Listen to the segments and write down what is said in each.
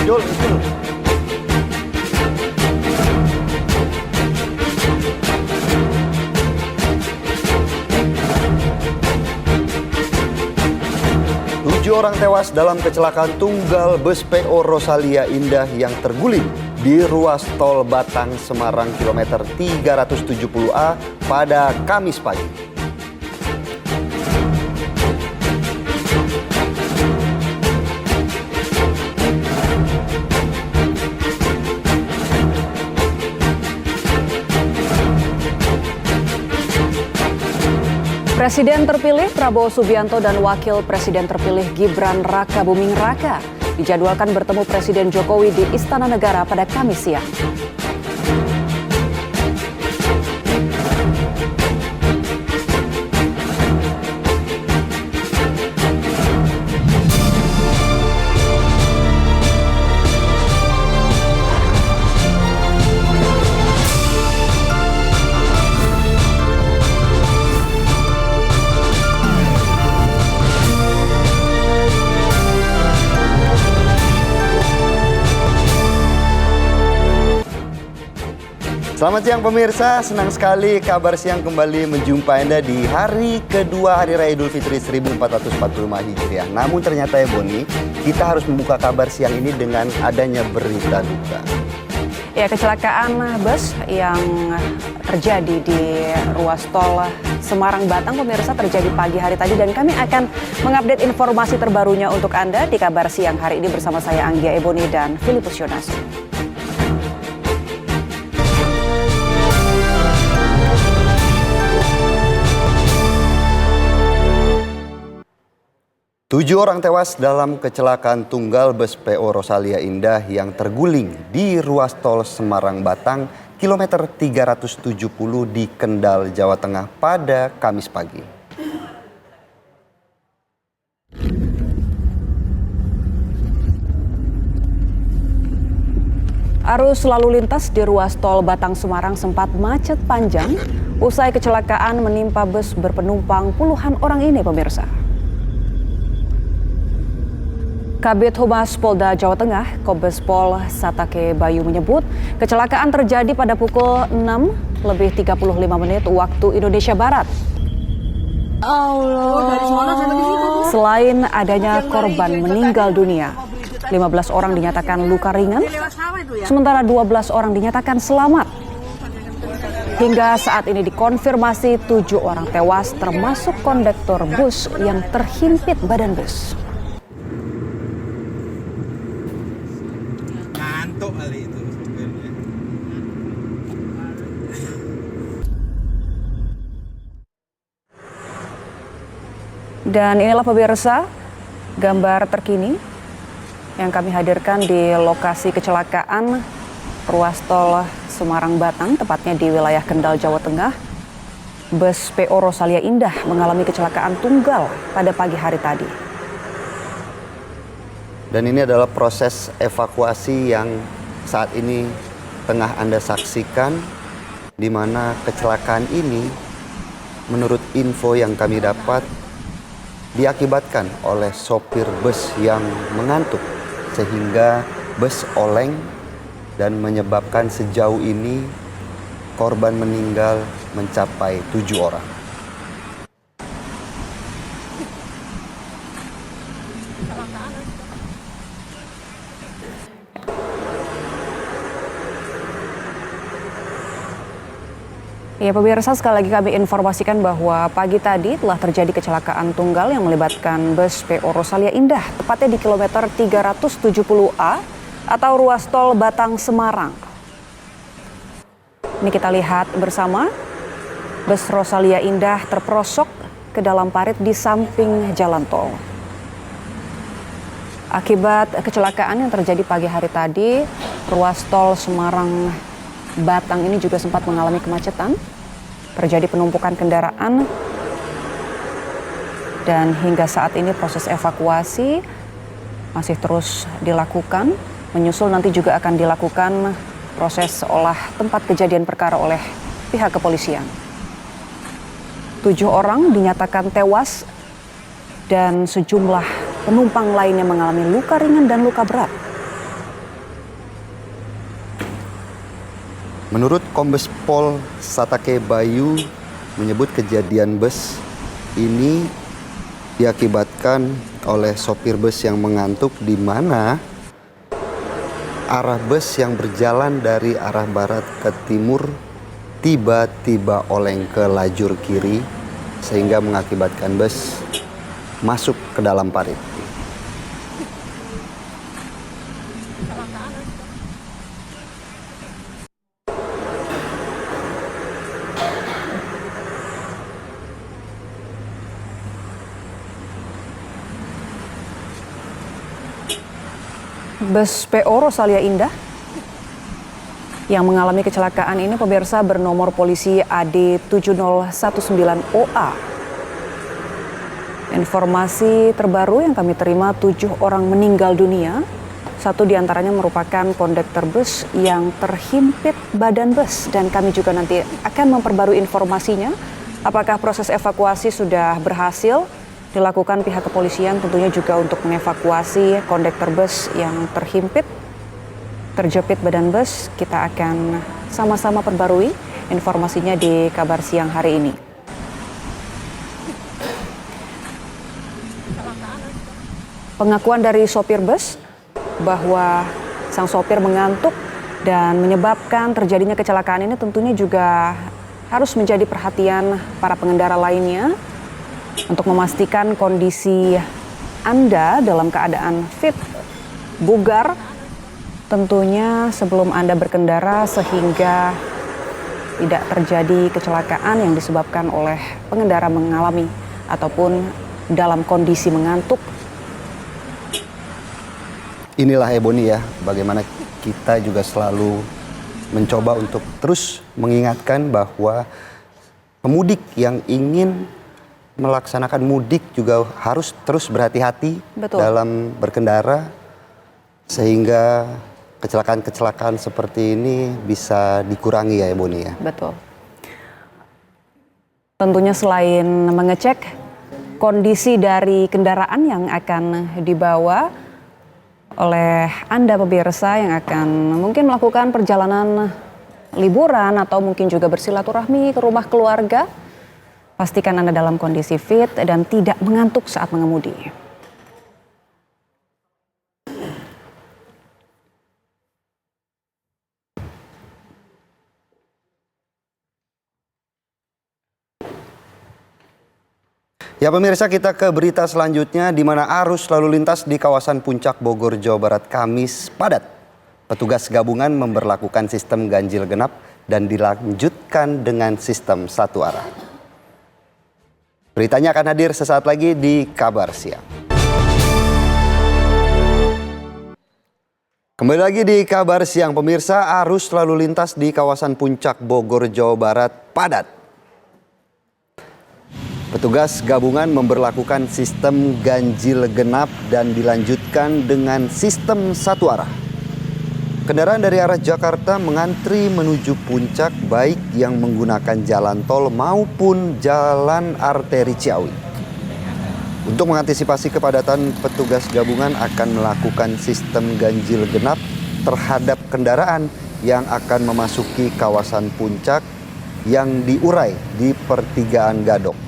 Jol, itu. Tujuh orang tewas dalam kecelakaan tunggal bus PO Rosalia Indah yang terguling di ruas tol Batang Semarang kilometer 370A pada Kamis pagi. Presiden terpilih Prabowo Subianto dan Wakil Presiden terpilih Gibran Raka Buming Raka dijadwalkan bertemu Presiden Jokowi di Istana Negara pada Kamis siang. Selamat siang pemirsa, senang sekali Kabar Siang kembali menjumpai Anda di hari kedua Hari Raya Idul Fitri 1445 Hijriah. Namun ternyata ya Boni, kita harus membuka Kabar Siang ini dengan adanya berita duka. Ya, kecelakaan bus yang terjadi di ruas tol Semarang Batang pemirsa terjadi pagi hari tadi dan kami akan mengupdate informasi terbarunya untuk Anda di Kabar Siang hari ini bersama saya Anggia Eboni dan Filipus Yonas. 7 orang tewas dalam kecelakaan tunggal bus PO Rosalia Indah yang terguling di ruas tol Semarang Batang kilometer 370 di Kendal, Jawa Tengah pada Kamis pagi. Arus lalu lintas di ruas tol Batang Semarang sempat macet panjang usai kecelakaan menimpa bus berpenumpang puluhan orang ini pemirsa. Kabid Humas Polda Jawa Tengah, Kombes Pol Satake Bayu menyebut kecelakaan terjadi pada pukul 6:35 waktu Indonesia Barat. Selain adanya korban meninggal dunia, 15 orang dinyatakan luka ringan, sementara 12 orang dinyatakan selamat. Hingga saat ini dikonfirmasi 7 orang tewas termasuk kondektor bus yang terhimpit badan bus. Dan inilah pemirsa gambar terkini yang kami hadirkan di lokasi kecelakaan ruas tol Semarang Batang, tepatnya di wilayah Kendal, Jawa Tengah. Bus PO Rosalia Indah mengalami kecelakaan tunggal pada pagi hari tadi. Dan ini adalah proses evakuasi yang saat ini tengah Anda saksikan, di mana kecelakaan ini menurut info yang kami dapat diakibatkan oleh sopir bus yang mengantuk sehingga bus oleng dan menyebabkan sejauh ini korban meninggal mencapai 7 orang. Ya pemirsa, sekali lagi kami informasikan bahwa pagi tadi telah terjadi kecelakaan tunggal yang melibatkan bus PO Rosalia Indah, tepatnya di kilometer 370A atau ruas tol Batang Semarang. Ini kita lihat bersama, bus Rosalia Indah terperosok ke dalam parit di samping jalan tol. Akibat kecelakaan yang terjadi pagi hari tadi, ruas tol Semarang Batang ini juga sempat mengalami kemacetan, terjadi penumpukan kendaraan, dan hingga saat ini proses evakuasi masih terus dilakukan. Menyusul nanti juga akan dilakukan proses olah tempat kejadian perkara oleh pihak kepolisian. 7 orang dinyatakan tewas dan sejumlah penumpang lainnya mengalami luka ringan dan luka berat. Menurut Kombes Pol Satake Bayu menyebut kejadian bus ini diakibatkan oleh sopir bus yang mengantuk, di mana arah bus yang berjalan dari arah barat ke timur tiba-tiba oleng ke lajur kiri sehingga mengakibatkan bus masuk ke dalam parit. Bus PO Rosalia Indah yang mengalami kecelakaan ini pemirsa bernomor polisi AD 7019OA. Informasi terbaru yang kami terima, 7 orang meninggal dunia. 1 diantaranya merupakan kondektur bus yang terhimpit badan bus, dan kami juga nanti akan memperbarui informasinya. Apakah proses evakuasi sudah berhasil dilakukan pihak kepolisian, tentunya juga untuk mengevakuasi kondektur bus yang terjepit badan bus. Kita akan sama-sama perbarui informasinya di kabar siang hari ini. Pengakuan dari sopir bus bahwa sang sopir mengantuk dan menyebabkan terjadinya kecelakaan ini tentunya juga harus menjadi perhatian para pengendara lainnya untuk memastikan kondisi Anda dalam keadaan fit, bugar, tentunya sebelum Anda berkendara, sehingga tidak terjadi kecelakaan yang disebabkan oleh pengendara mengalami ataupun dalam kondisi mengantuk. Inilah Ebony ya, bagaimana kita juga selalu mencoba untuk terus mengingatkan bahwa pemudik yang ingin melaksanakan mudik juga harus terus berhati-hati dalam berkendara, sehingga kecelakaan-kecelakaan seperti ini bisa dikurangi ya Ebony ya. Betul. Tentunya selain mengecek kondisi dari kendaraan yang akan dibawa oleh Anda pemirsa yang akan mungkin melakukan perjalanan liburan atau mungkin juga bersilaturahmi ke rumah keluarga, pastikan Anda dalam kondisi fit dan tidak mengantuk saat mengemudi. Ya pemirsa, kita ke berita selanjutnya, di mana arus lalu lintas di kawasan Puncak Bogor, Jawa Barat Kamis padat. Petugas gabungan memberlakukan sistem ganjil genap dan dilanjutkan dengan sistem satu arah. Beritanya akan hadir sesaat lagi di Kabar Siang. Kembali lagi di Kabar Siang pemirsa, arus lalu lintas di kawasan Puncak Bogor, Jawa Barat padat. Petugas gabungan memberlakukan sistem ganjil genap dan dilanjutkan dengan sistem satu arah. Kendaraan dari arah Jakarta mengantri menuju puncak, baik yang menggunakan jalan tol maupun jalan arteri Ciawi. Untuk mengantisipasi kepadatan, petugas gabungan akan melakukan sistem ganjil genap terhadap kendaraan yang akan memasuki kawasan puncak yang diurai di pertigaan Gadok.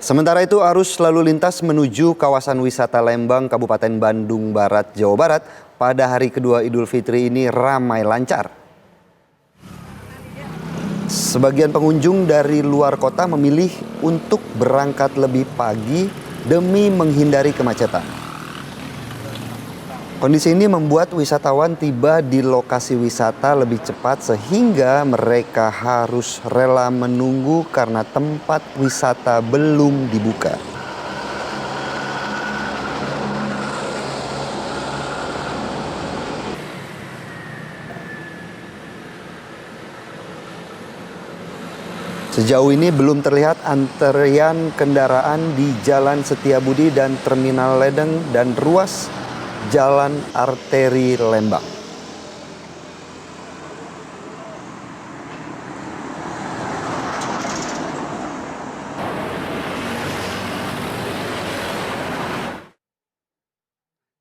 Sementara itu, arus lalu lintas menuju kawasan wisata Lembang, Kabupaten Bandung Barat, Jawa Barat pada hari kedua Idul Fitri ini ramai lancar. Sebagian pengunjung dari luar kota memilih untuk berangkat lebih pagi demi menghindari kemacetan. Kondisi ini membuat wisatawan tiba di lokasi wisata lebih cepat sehingga mereka harus rela menunggu karena tempat wisata belum dibuka. Sejauh ini belum terlihat antrean kendaraan di Jalan Setiabudi dan Terminal Ledeng dan ruas Jalan Arteri Lembang.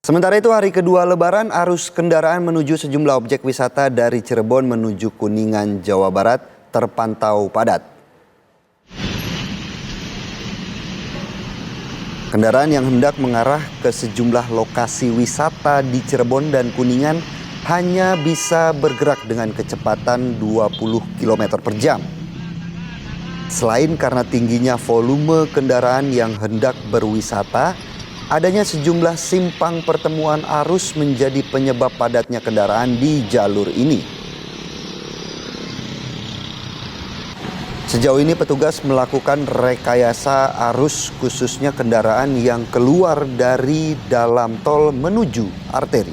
Sementara itu hari kedua Lebaran, arus kendaraan menuju sejumlah objek wisata dari Cirebon menuju Kuningan, Jawa Barat terpantau padat. Kendaraan yang hendak mengarah ke sejumlah lokasi wisata di Cirebon dan Kuningan hanya bisa bergerak dengan kecepatan 20 km per jam. Selain karena tingginya volume kendaraan yang hendak berwisata, adanya sejumlah simpang pertemuan arus menjadi penyebab padatnya kendaraan di jalur ini. Sejauh ini petugas melakukan rekayasa arus khususnya kendaraan yang keluar dari dalam tol menuju arteri.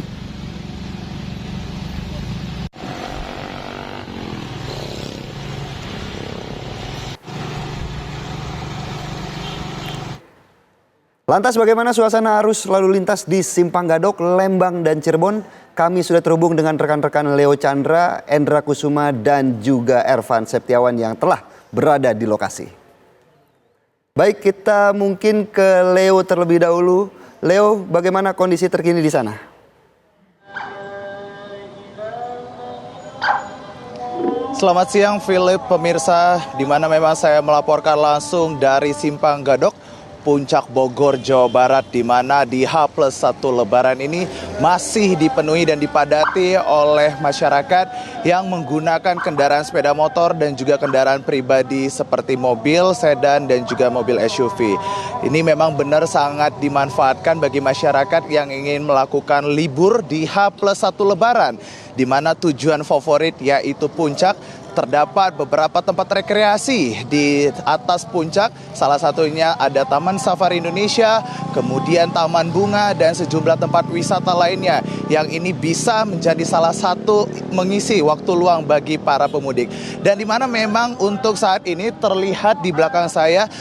Lantas bagaimana suasana arus lalu lintas di Simpang Gadok, Lembang, dan Cirebon? Kami sudah terhubung dengan rekan-rekan Leo Chandra, Endra Kusuma, dan juga Ervan Septiawan yang telah berada di lokasi. Baik, kita mungkin ke Leo terlebih dahulu. Leo, bagaimana kondisi terkini di sana? Selamat siang, Philip, pemirsa, di mana memang saya melaporkan langsung dari Simpang Gadok, Puncak Bogor, Jawa Barat, di mana di H+1 Lebaran ini masih dipenuhi dan dipadati oleh masyarakat yang menggunakan kendaraan sepeda motor dan juga kendaraan pribadi seperti mobil, sedan, dan juga mobil SUV. Ini memang benar sangat dimanfaatkan bagi masyarakat yang ingin melakukan libur di H+1 Lebaran, di mana tujuan favorit yaitu Puncak. Terdapat beberapa tempat rekreasi di atas puncak, salah satunya ada Taman Safari Indonesia, kemudian Taman Bunga, dan sejumlah tempat wisata lainnya yang ini bisa menjadi salah satu mengisi waktu luang bagi para pemudik. Dan di mana memang untuk saat ini terlihat di belakang saya,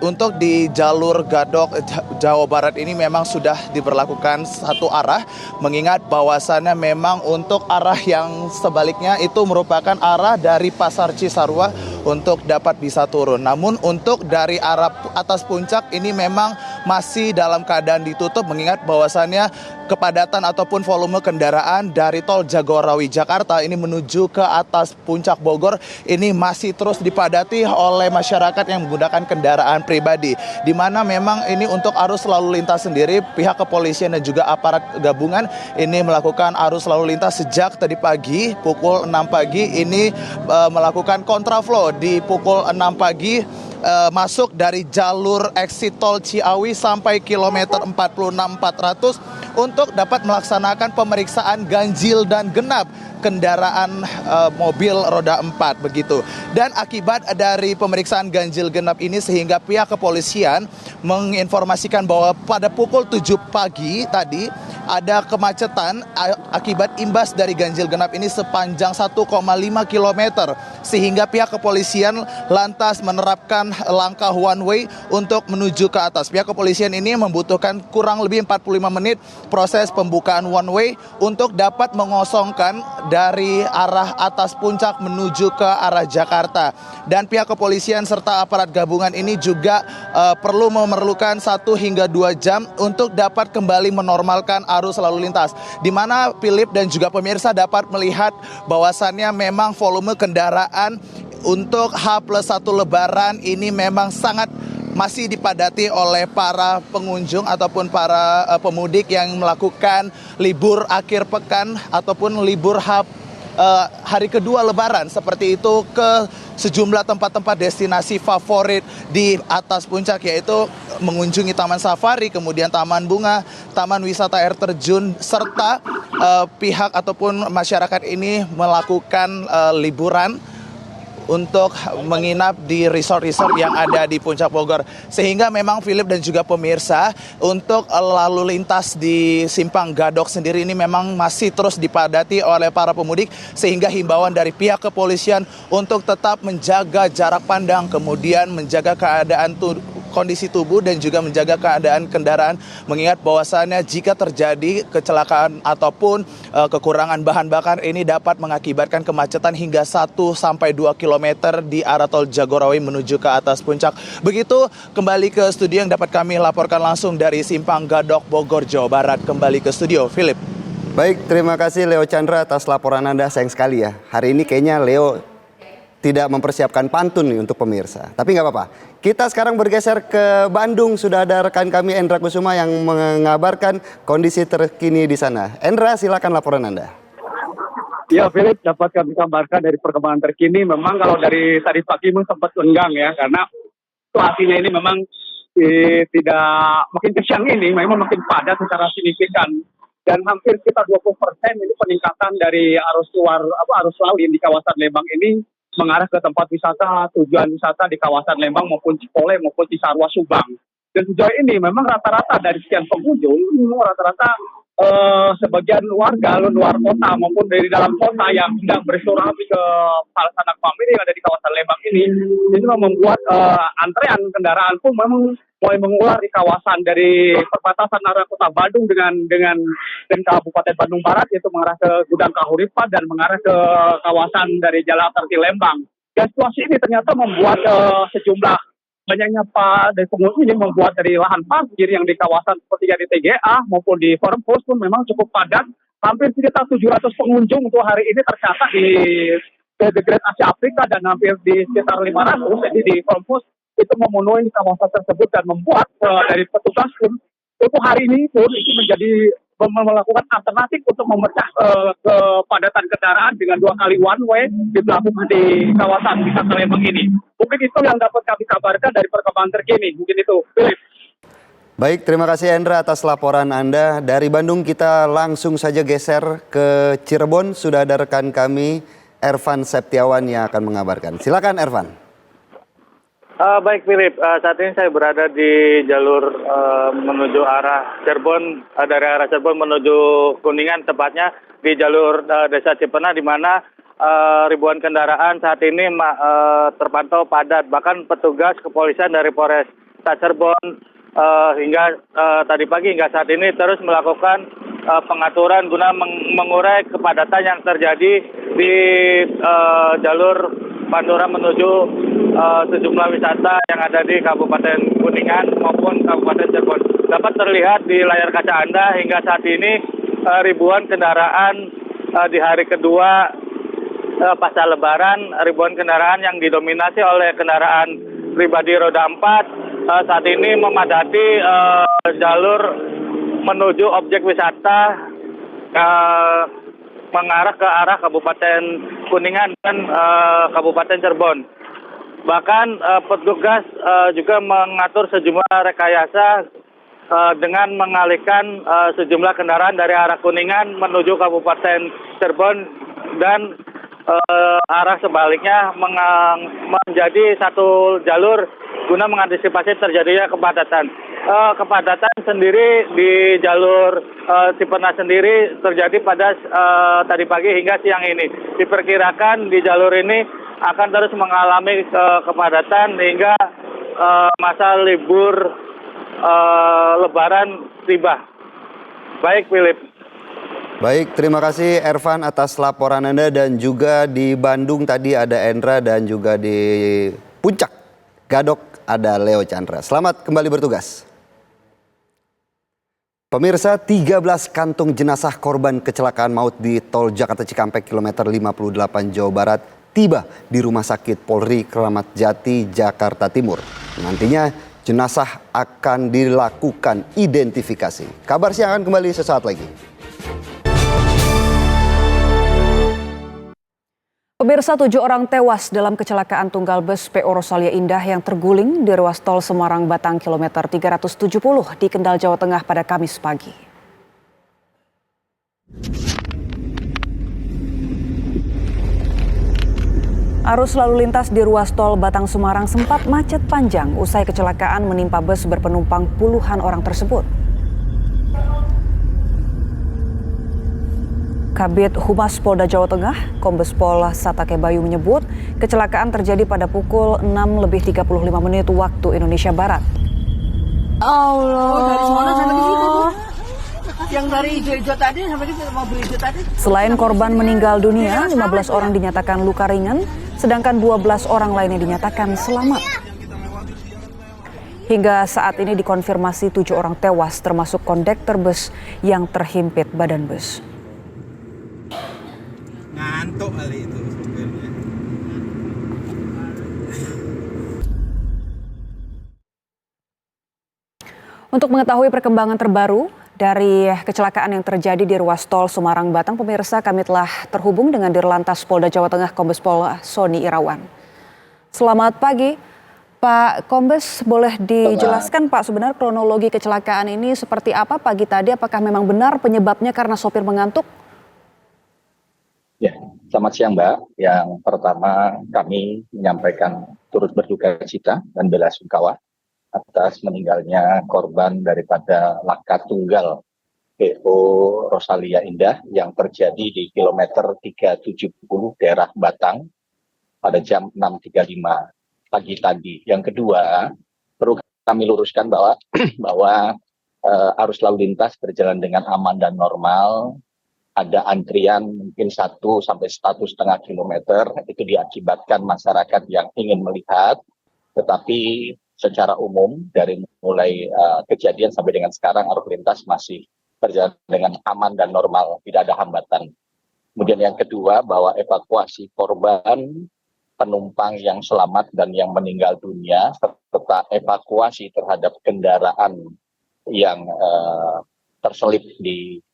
untuk di jalur Gadok Jawa Barat ini memang sudah diberlakukan satu arah, mengingat bahwasannya memang untuk arah yang sebaliknya itu merupakan arah dari Pasar Cisarua untuk dapat bisa turun. Namun untuk dari arah atas puncak ini memang masih dalam keadaan ditutup, mengingat bahwasannya kepadatan ataupun volume kendaraan dari tol Jagorawi Jakarta ini menuju ke atas puncak Bogor ini masih terus dipadati oleh masyarakat yang menggunakan kendaraan pribadi, di mana memang ini untuk arus lalu lintas sendiri pihak kepolisian dan juga aparat gabungan ini melakukan arus lalu lintas sejak tadi pagi pukul 6 pagi ini melakukan kontraflow di pukul 6 pagi masuk dari jalur exit tol Ciawi sampai kilometer 46.400 untuk dapat melaksanakan pemeriksaan ganjil dan genap kendaraan mobil roda 4 begitu. Dan akibat dari pemeriksaan ganjil genap ini sehingga pihak kepolisian menginformasikan bahwa pada pukul 7 pagi tadi ada kemacetan akibat imbas dari ganjil genap ini sepanjang 1,5 km sehingga pihak kepolisian lantas menerapkan langkah one way untuk menuju ke atas. Pihak kepolisian ini membutuhkan kurang lebih 45 menit proses pembukaan one way untuk dapat mengosongkan dari arah atas puncak menuju ke arah Jakarta. Dan pihak kepolisian serta aparat gabungan ini juga perlu memerlukan 1 hingga 2 jam untuk dapat kembali menormalkan arus lalu lintas, di mana Philip dan juga pemirsa dapat melihat bahwasannya memang volume kendaraan untuk H+1 Lebaran ini memang sangat masih dipadati oleh para pengunjung ataupun para pemudik yang melakukan libur akhir pekan ataupun libur hari kedua Lebaran seperti itu ke sejumlah tempat-tempat destinasi favorit di atas puncak, yaitu mengunjungi Taman Safari, kemudian Taman Bunga, Taman Wisata Air Terjun, serta pihak ataupun masyarakat ini melakukan liburan untuk menginap di resort-resort yang ada di Puncak Bogor. Sehingga memang Philip dan juga pemirsa, untuk lalu lintas di Simpang Gadok sendiri ini memang masih terus dipadati oleh para pemudik, sehingga himbauan dari pihak kepolisian untuk tetap menjaga jarak pandang, kemudian menjaga keadaan kondisi tubuh dan juga menjaga keadaan kendaraan, mengingat bahwasannya jika terjadi kecelakaan ataupun kekurangan bahan bakar ini dapat mengakibatkan kemacetan hingga 1-2 kilometer di arah tol Jagorawi menuju ke atas puncak. Begitu, kembali ke studio yang dapat kami laporkan langsung dari Simpang Gadok, Bogor, Jawa Barat. Kembali ke studio, Philip. Baik, terima kasih Leo Chandra atas laporan Anda. Sayang sekali ya, hari ini kayaknya Leo tidak mempersiapkan pantun nih untuk pemirsa. Tapi nggak apa-apa. Kita sekarang bergeser ke Bandung. Sudah ada rekan kami Endra Kusuma yang mengabarkan kondisi terkini di sana. Endra, silakan laporan Anda. Ya, Philip, dapat kami kabarkan dari perkembangan terkini. Memang kalau dari tadi pagi memang sempat lenggang ya, karena situasinya ini memang tidak makin ke siang ini memang makin padat secara signifikan. Dan hampir sekitar 20% ini peningkatan dari arus lalu di kawasan Lembang ini mengarah ke tempat wisata, tujuan wisata di kawasan Lembang maupun Cipole maupun Cisarua Subang. Dan sejauh ini memang rata-rata dari sekian pengunjung, rata-rata sebagian warga luar kota maupun dari dalam kota yang sedang bersilaturahmi ke salah sanak famili yang ada di kawasan Lembang ini membuat antrean kendaraan pun memang mulai mengular di kawasan dari perbatasan arah kota Bandung dengan Kabupaten Bandung Barat, yaitu mengarah ke Gudang Kahuripan dan mengarah ke kawasan dari Jalan Alternatif Lembang. Dan situasi ini ternyata membuat sejumlah banyaknya dari pengunjung ini membuat dari lahan parkir yang di kawasan seperti di TGA maupun di Forum Post pun memang cukup padat. Hampir sekitar 700 pengunjung untuk hari ini tercatat di The Great Asia Afrika dan hampir di sekitar 500 jadi di Forum Post itu memenuhi kawasan tersebut dan membuat dari petugas pun untuk hari ini pun itu menjadi melakukan alternatif untuk memecah kepadatan kendaraan dengan 2 kali one way dilakukan di kawasan wisata Lembang ini. Mungkin itu yang dapat kami kabarkan dari perkembangan terkini. Mungkin itu, Philip. Baik, terima kasih Endra atas laporan Anda. Dari Bandung kita langsung saja geser ke Cirebon. Sudah ada rekan kami Ervan Septiawan yang akan mengabarkan. Silakan Ervan. Baik Philip, saat ini saya berada di jalur menuju arah Cirebon, dari arah Cirebon menuju Kuningan, tepatnya di jalur Desa Cipena, di mana ribuan kendaraan saat ini terpantau padat. Bahkan petugas kepolisian dari Polres Cirebon hingga tadi pagi hingga saat ini terus melakukan pengaturan guna mengurai kepadatan yang terjadi di jalur Pandora menuju sejumlah wisata yang ada di Kabupaten Kuningan maupun Kabupaten Cirebon. Dapat terlihat di layar kaca Anda hingga saat ini ribuan kendaraan di hari kedua pasca Lebaran, ribuan kendaraan yang didominasi oleh kendaraan pribadi roda 4 saat ini memadati jalur menuju objek wisata mengarah ke arah Kabupaten Kuningan dan Kabupaten Cirebon. Bahkan petugas juga mengatur sejumlah rekayasa dengan mengalihkan sejumlah kendaraan dari arah Kuningan menuju Kabupaten Cirebon dan arah sebaliknya menjadi satu jalur guna mengantisipasi terjadinya kepadatan. Kepadatan sendiri di jalur Cipena sendiri terjadi pada tadi pagi hingga siang ini. Diperkirakan di jalur ini akan terus mengalami kepadatan hingga masa libur Lebaran tiba. Baik, Philip. Baik, terima kasih Ervan atas laporan Anda, dan juga di Bandung tadi ada Endra dan juga di Puncak Gadok ada Leo Chandra. Selamat kembali bertugas. Pemirsa, 13 kantung jenazah korban kecelakaan maut di Tol Jakarta Cikampek kilometer 58 Jawa Barat tiba di Rumah Sakit Polri Kramat Jati, Jakarta Timur. Nantinya jenazah akan dilakukan identifikasi. Kabar siang akan kembali sesaat lagi. Pemirsa, 7 orang tewas dalam kecelakaan tunggal bus PO Rosalia Indah yang terguling di ruas tol Semarang Batang kilometer 370 di Kendal, Jawa Tengah pada Kamis pagi. Arus lalu lintas di ruas tol Batang Semarang sempat macet panjang usai kecelakaan menimpa bus berpenumpang puluhan orang tersebut. Kabid Humas Polda Jawa Tengah, Kombes Pol Satake Bayu menyebut kecelakaan terjadi pada pukul 6.35 waktu Indonesia Barat. Allah. Oh, dari mana sampai di situ tuh? Yang dari hijau-hijau tadi sampai di mobil hijau tadi. Selain korban meninggal dunia, 15 orang dinyatakan luka ringan, sedangkan 12 orang lainnya dinyatakan selamat. Hingga saat ini dikonfirmasi 7 orang tewas termasuk kondektur bus yang terhimpit badan bus. Ngantuk kali itu supirnya. Untuk mengetahui perkembangan terbaru dari kecelakaan yang terjadi di ruas tol Semarang Batang, pemirsa, kami telah terhubung dengan Dirlantas Polda Jawa Tengah, Kombes Pol Sony Irawan. Selamat pagi, Pak Kombes. Boleh dijelaskan Pak sebenarnya kronologi kecelakaan ini seperti apa pagi tadi? Apakah memang benar penyebabnya karena sopir mengantuk? Ya, selamat siang Mbak. Yang pertama kami menyampaikan turut berduka cita dan bela sungkawa atas meninggalnya korban daripada laka tunggal PO Rosalia Indah yang terjadi di kilometer 370 daerah Batang pada jam 6.35 pagi tadi. Yang kedua, perlu kami luruskan bahwa arus lalu lintas berjalan dengan aman dan normal. Ada antrian mungkin 1 sampai 1,5 kilometer, itu diakibatkan masyarakat yang ingin melihat, tetapi secara umum dari mulai kejadian sampai dengan sekarang arus lintas masih berjalan dengan aman dan normal, tidak ada hambatan. Kemudian yang kedua, bahwa evakuasi korban, penumpang yang selamat dan yang meninggal dunia, serta evakuasi terhadap kendaraan yang terselip di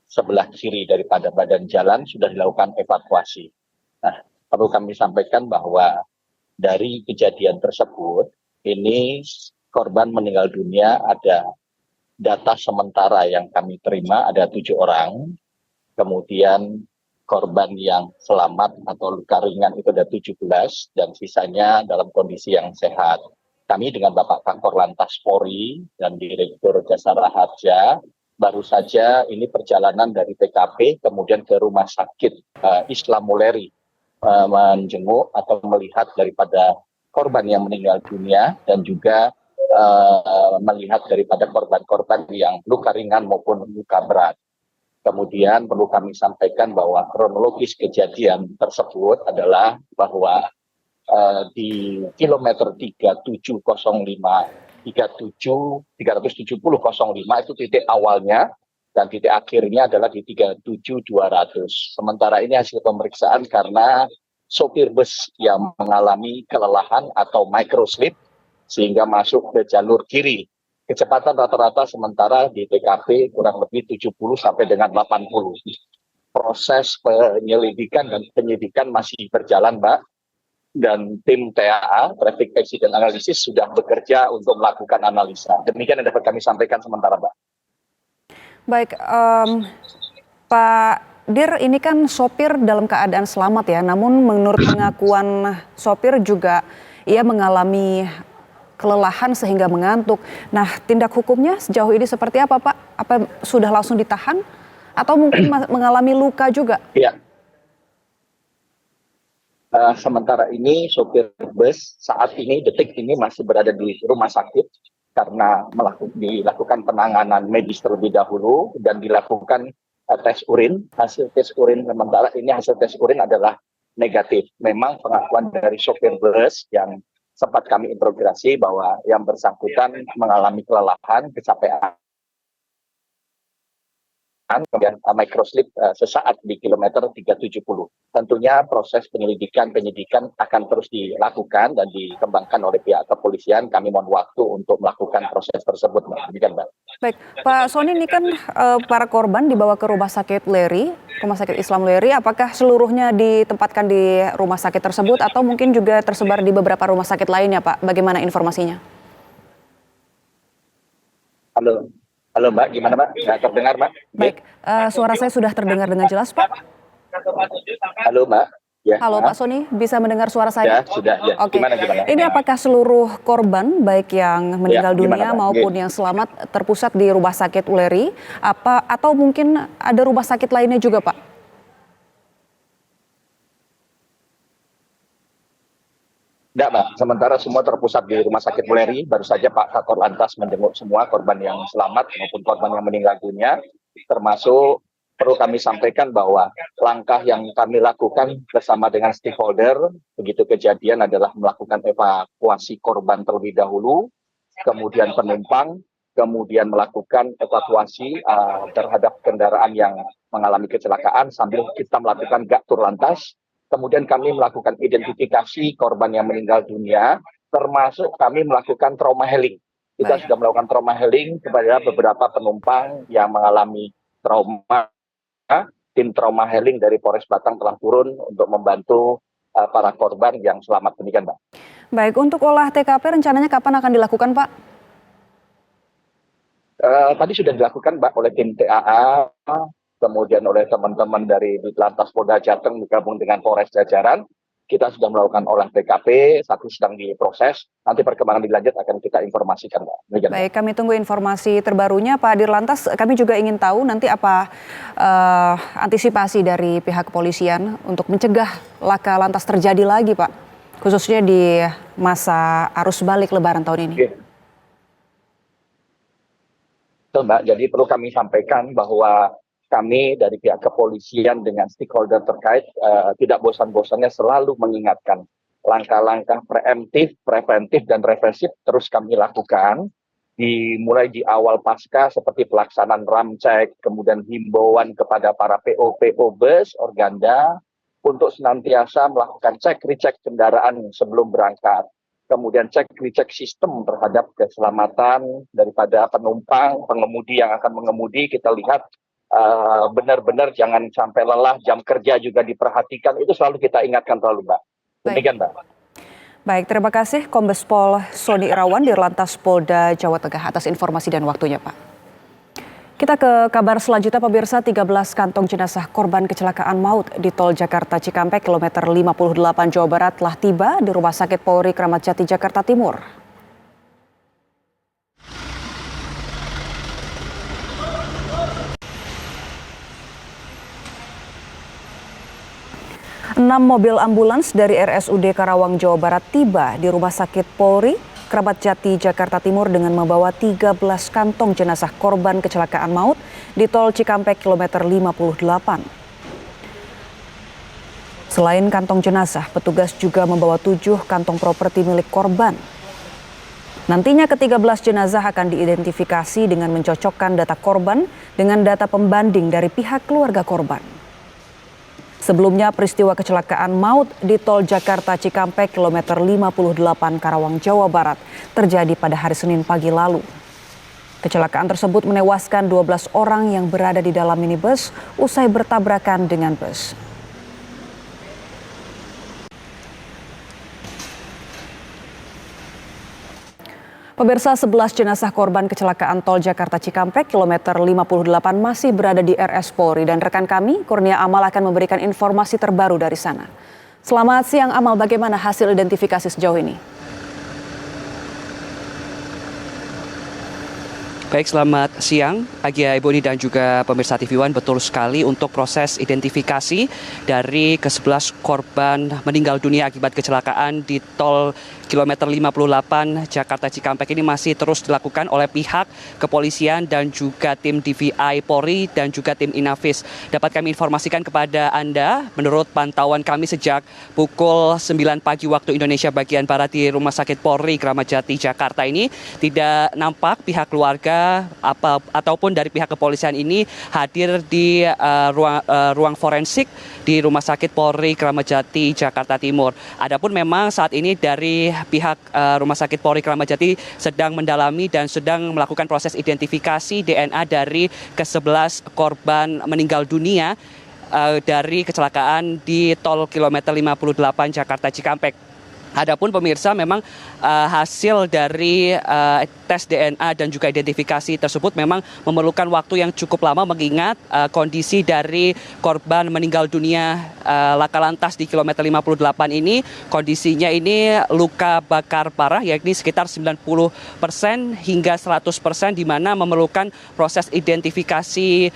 sebelah kiri daripada badan jalan sudah dilakukan evakuasi. Nah, perlu kami sampaikan bahwa dari kejadian tersebut, ini korban meninggal dunia ada data sementara yang kami terima ada 7 orang, kemudian korban yang selamat atau luka ringan itu ada 17 dan sisanya dalam kondisi yang sehat. Kami dengan Bapak Kakor Lantas Polri dan Direktur Jasara Harja baru saja ini perjalanan dari TKP kemudian ke Rumah Sakit Islam Muleri menjenguk atau melihat daripada korban yang meninggal dunia dan juga melihat daripada korban-korban yang luka ringan maupun luka berat. Kemudian perlu kami sampaikan bahwa kronologis kejadian tersebut adalah bahwa di kilometer 370.05 itu titik awalnya dan titik akhirnya adalah di 37.200. Sementara ini hasil pemeriksaan karena sopir bus yang mengalami kelelahan atau microslip sehingga masuk ke jalur kiri. Kecepatan rata-rata sementara di TKP kurang lebih 70 sampai dengan 80. Proses penyelidikan dan penyidikan masih berjalan, Mbak. Dan tim TAA, Traffic Accident Analysis, sudah bekerja untuk melakukan analisa. Demikian yang dapat kami sampaikan sementara, Mbak. Baik, Pak Dir, ini kan sopir dalam keadaan selamat ya, namun menurut pengakuan sopir juga ia mengalami kelelahan sehingga mengantuk. Nah, tindak hukumnya sejauh ini seperti apa, Pak? Apa sudah langsung ditahan atau mungkin mengalami luka juga? Iya. Sementara ini sopir bus saat ini detik ini masih berada di rumah sakit karena dilakukan penanganan medis terlebih dahulu dan dilakukan tes urin. Hasil tes urin sementara ini hasil tes urin adalah negatif. Memang pengakuan dari sopir bus yang sempat kami interogasi bahwa yang bersangkutan mengalami kelelahan, kecapean, kemudian microslip sesaat di kilometer 370. Tentunya proses penyidikan akan terus dilakukan dan dikembangkan oleh pihak kepolisian. Kami mohon waktu untuk melakukan proses tersebut, Mbak. Demikian, Mbak. Baik, Pak Sony, ini kan para korban dibawa ke Rumah Sakit Leri, Rumah Sakit Islam Leri. Apakah seluruhnya ditempatkan di rumah sakit tersebut atau mungkin juga tersebar di beberapa rumah sakit lainnya, Pak? Bagaimana informasinya? Halo Mbak, gimana Mbak? Nggak terdengar Mbak? Baik, suara saya sudah terdengar dengan jelas Pak. Halo Mbak, Ya. Halo Pak Sony, bisa mendengar suara saya? Ya, sudah. Ya. Oke. Gimana? Ini apakah seluruh korban, baik yang meninggal dunia gimana, Pak? maupun yang selamat, terpusat di Rumah Sakit Uleri? Atau mungkin ada rumah sakit lainnya juga, Pak? Tidak, Mbak. Sementara semua terpusat di Rumah Sakit Uleri. Baru saja Pak Kakor Lantas menjenguk semua korban yang selamat maupun korban yang meninggal dunia. Termasuk perlu kami sampaikan bahwa langkah yang kami lakukan bersama dengan stakeholder begitu kejadian adalah melakukan evakuasi korban terlebih dahulu, kemudian penumpang, kemudian melakukan evakuasi terhadap kendaraan yang mengalami kecelakaan sambil kita melakukan gaktur lantas. Kemudian kami melakukan identifikasi korban yang meninggal dunia, termasuk kami melakukan trauma healing. Kita sudah melakukan trauma healing kepada beberapa penumpang yang mengalami trauma. Tim trauma healing dari Polres Batang telah turun untuk membantu para korban yang selamat. Demikian, Mbak. Baik, untuk olah TKP rencananya kapan akan dilakukan, Pak? Tadi sudah dilakukan, Mbak, oleh tim TAA, kemudian oleh teman-teman dari Ditlantas Polda Jateng bergabung dengan Polres jajaran. Kita sudah melakukan olah TKP, satu sedang diproses. Nanti perkembangan dilanjut akan kita informasikan, Mbak. Demikian, Baik, kami tunggu informasi terbarunya, Pak Dirlantas. Kami juga ingin tahu nanti apa antisipasi dari pihak kepolisian untuk mencegah laka lantas terjadi lagi, Pak, khususnya di masa arus balik Lebaran tahun ini. Betul, Mbak. Jadi perlu kami sampaikan bahwa kami dari pihak kepolisian dengan stakeholder terkait tidak bosan-bosannya selalu mengingatkan langkah-langkah preemptif, preventif, dan represif terus kami lakukan. Dimulai di awal pasca seperti pelaksanaan ramcek, kemudian himbauan kepada para PO bus, organda, untuk senantiasa melakukan cek-recek kendaraan sebelum berangkat. Kemudian cek-recek sistem terhadap keselamatan daripada penumpang, pengemudi yang akan mengemudi. Kita lihat benar-benar jangan sampai lelah, jam kerja juga diperhatikan, itu selalu kita ingatkan selalu, Mbak. Demikian, Mbak. Baik, terima kasih Kombes Pol Sony Irawan Dirlantas Polda Jawa Tengah atas informasi dan waktunya, Pak. Kita ke kabar selanjutnya, pemirsa. 13 kantong jenazah korban kecelakaan maut di Tol Jakarta Cikampek kilometer 58 Jawa Barat telah tiba di Rumah Sakit Polri Kramat Jati Jakarta Timur. Enam mobil ambulans dari RSUD Karawang, Jawa Barat tiba di Rumah Sakit Polri Kramat Jati Jakarta Timur dengan membawa 13 kantong jenazah korban kecelakaan maut di Tol Cikampek kilometer 58. Selain kantong jenazah, petugas juga membawa 7 kantong properti milik korban. Nantinya ke-13 jenazah akan diidentifikasi dengan mencocokkan data korban dengan data pembanding dari pihak keluarga korban. Sebelumnya peristiwa kecelakaan maut di Tol Jakarta Cikampek kilometer 58 Karawang, Jawa Barat terjadi pada hari Senin pagi lalu. Kecelakaan tersebut menewaskan 12 orang yang berada di dalam minibus usai bertabrakan dengan bus. Pemirsa, 11 jenazah korban kecelakaan Tol Jakarta Cikampek kilometer 58 masih berada di RS Polri dan rekan kami Kurnia Amal akan memberikan informasi terbaru dari sana. Selamat siang Amal, bagaimana hasil identifikasi sejauh ini? Baik, selamat siang Agia, Ibu Ini dan juga pemirsa TV One. Betul sekali, untuk proses identifikasi dari ke-11 korban meninggal dunia akibat kecelakaan di Tol kilometer 58 Jakarta Cikampek ini masih terus dilakukan oleh pihak kepolisian dan juga tim DVI Polri dan juga tim Inavis. Dapat kami informasikan kepada Anda, menurut pantauan kami sejak pukul 9 pagi waktu Indonesia bagian Barat di Rumah Sakit Polri Kramat Jati Jakarta ini tidak nampak pihak keluarga ataupun dari pihak kepolisian ini hadir di ruang forensik di Rumah Sakit Polri Kramat Jati Jakarta Timur. Adapun memang saat ini dari pihak Rumah Sakit Polri Kramat Jati sedang mendalami dan sedang melakukan proses identifikasi DNA dari ke-11 korban meninggal dunia dari kecelakaan di Tol kilometer 58 Jakarta Cikampek. Adapun pemirsa memang hasil dari tes DNA dan juga identifikasi tersebut memang memerlukan waktu yang cukup lama mengingat kondisi dari korban meninggal dunia laka lantas di kilometer 58 ini kondisinya ini luka bakar parah yakni sekitar 90% hingga 100% di mana memerlukan proses identifikasi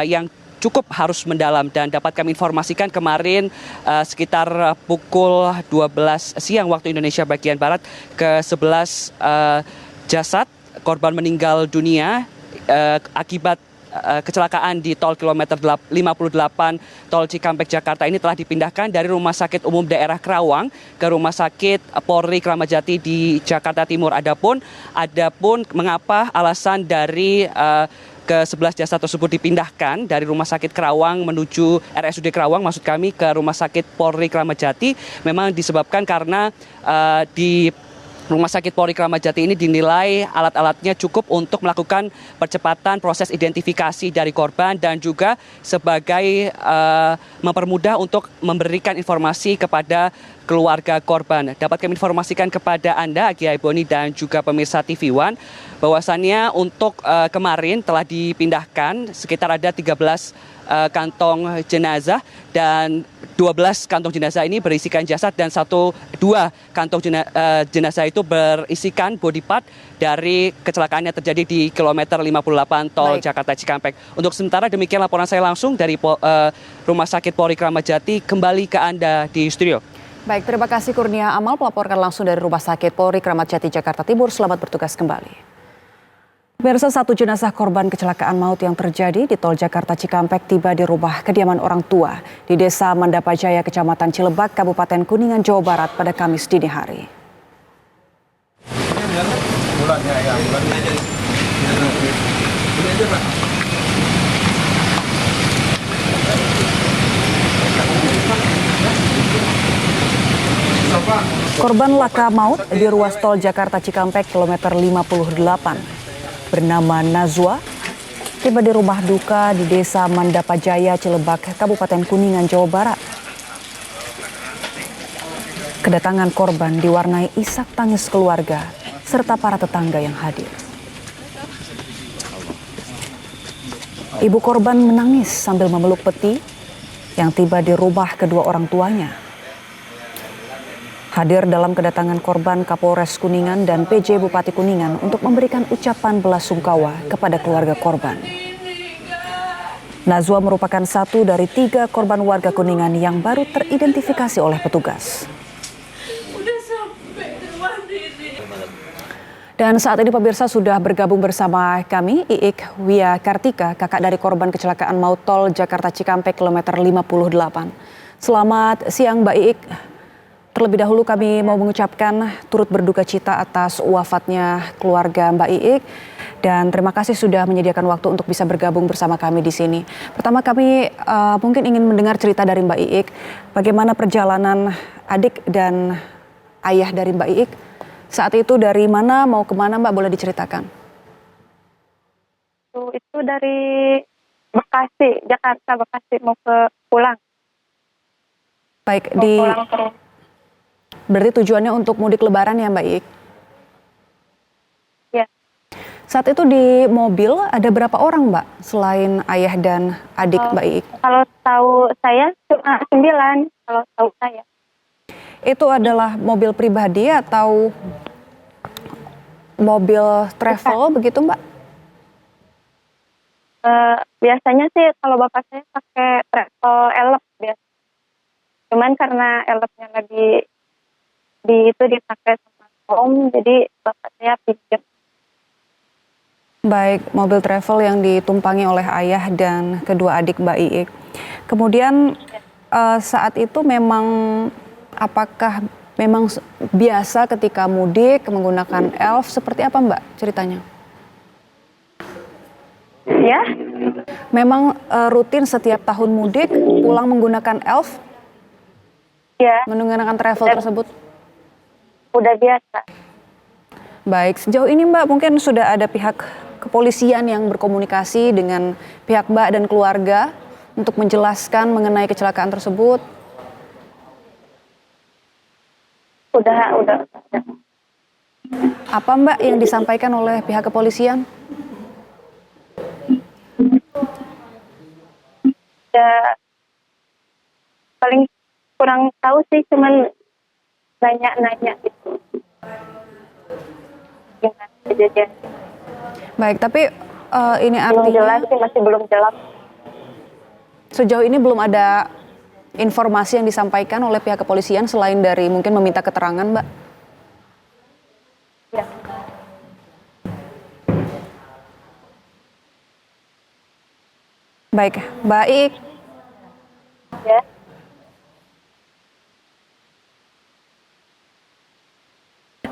yang cukup harus mendalam dan dapat kami informasikan kemarin sekitar pukul 12 siang waktu Indonesia bagian Barat ke-11 jasad korban meninggal dunia akibat kecelakaan di tol kilometer 58 tol Cikampek Jakarta ini telah dipindahkan dari Rumah Sakit Umum Daerah Kerawang ke Rumah Sakit Polri Kramat Jati di Jakarta Timur. Adapun mengapa alasan dari ke-11 jasad tersebut dipindahkan dari Rumah Sakit Kerawang menuju RSUD Kerawang, maksud kami ke Rumah Sakit Polri Kramat Jati, memang disebabkan karena di Rumah Sakit Polri Kramat Jati ini dinilai alat-alatnya cukup untuk melakukan percepatan proses identifikasi dari korban dan juga sebagai mempermudah untuk memberikan informasi kepada keluarga korban. Dapat kami informasikan kepada Anda, Agia Eboni dan juga pemirsa TV One, bahwasannya untuk kemarin telah dipindahkan sekitar ada 13 kantong jenazah dan 12 kantong jenazah ini berisikan jasad dan 2 kantong jenazah itu berisikan body part dari kecelakaan yang terjadi di kilometer 58 tol Jakarta Cikampek. Untuk sementara demikian laporan saya langsung dari Rumah Sakit Polri Kramat Jati, kembali ke Anda di studio. Baik, terima kasih Kurnia Amal melaporkan langsung dari Rumah Sakit Polri Kramat Jati Jakarta Timur. Selamat bertugas kembali. Pemirsa, 1 jenazah korban kecelakaan maut yang terjadi di tol Jakarta Cikampek tiba di rumah kediaman orang tua di Desa Mandapajaya, Kecamatan Cilebak, Kabupaten Kuningan, Jawa Barat pada Kamis dini hari. Korban laka maut di ruas tol Jakarta Cikampek kilometer 58 bernama Nazwa tiba di rumah duka di Desa Mandapajaya, Cilebak, Kabupaten Kuningan, Jawa Barat. Kedatangan korban diwarnai isak tangis keluarga serta para tetangga yang hadir. Ibu korban menangis sambil memeluk peti yang tiba di rumah kedua orang tuanya. Hadir dalam kedatangan korban Kapolres Kuningan dan PJ Bupati Kuningan untuk memberikan ucapan belasungkawa kepada keluarga korban. Nazwa merupakan 1 dari 3 korban warga Kuningan yang baru teridentifikasi oleh petugas. Dan saat ini pemirsa sudah bergabung bersama kami Iik Wia Kartika, kakak dari korban kecelakaan maut tol Jakarta Cikampek kilometer 58. Selamat siang Mbak Iik. Terlebih dahulu kami mau mengucapkan turut berduka cita atas wafatnya keluarga Mbak Iik dan terima kasih sudah menyediakan waktu untuk bisa bergabung bersama kami di sini. Pertama kami mungkin ingin mendengar cerita dari Mbak Iik, bagaimana perjalanan adik dan ayah dari Mbak Iik. Saat itu dari mana mau kemana Mbak, boleh diceritakan? Itu dari Bekasi, Jakarta Bekasi mau pulang. Baik, mau pulang terus. Berarti tujuannya untuk mudik lebaran ya Mbak Iik? Ya. Saat itu di mobil ada berapa orang Mbak selain ayah dan adik Mbak Iik? Kalau tahu saya cuma 9 kalau tahu saya. Itu adalah mobil pribadi atau mobil travel begitu Mbak? Biasanya sih kalau bapak saya pakai travel elep biasa. Cuman karena elepnya lagi itu dipakai sama om, jadi bapak saya pinjam. Baik, mobil travel yang ditumpangi oleh ayah dan kedua adik Mbak Iik. Kemudian saat itu apakah memang biasa ketika mudik menggunakan elf, seperti apa Mbak ceritanya? Ya. Memang rutin setiap tahun mudik pulang menggunakan elf? Ya. Menggunakan travel tersebut? Udah biasa. Baik, sejauh ini Mbak mungkin sudah ada pihak kepolisian yang berkomunikasi dengan pihak Mbak dan keluarga untuk menjelaskan mengenai kecelakaan tersebut? Udah. Apa Mbak yang disampaikan oleh pihak kepolisian? Ya, paling kurang tahu sih, cuman nanya gitu. Gimana kejadian? Baik, tapi ini Belum jelas artinya sih, masih belum jelas. sejauh ini belum ada informasi yang disampaikan oleh pihak kepolisian selain dari mungkin meminta keterangan, Mbak? Ya. Baik, Mbak Ik. Ya.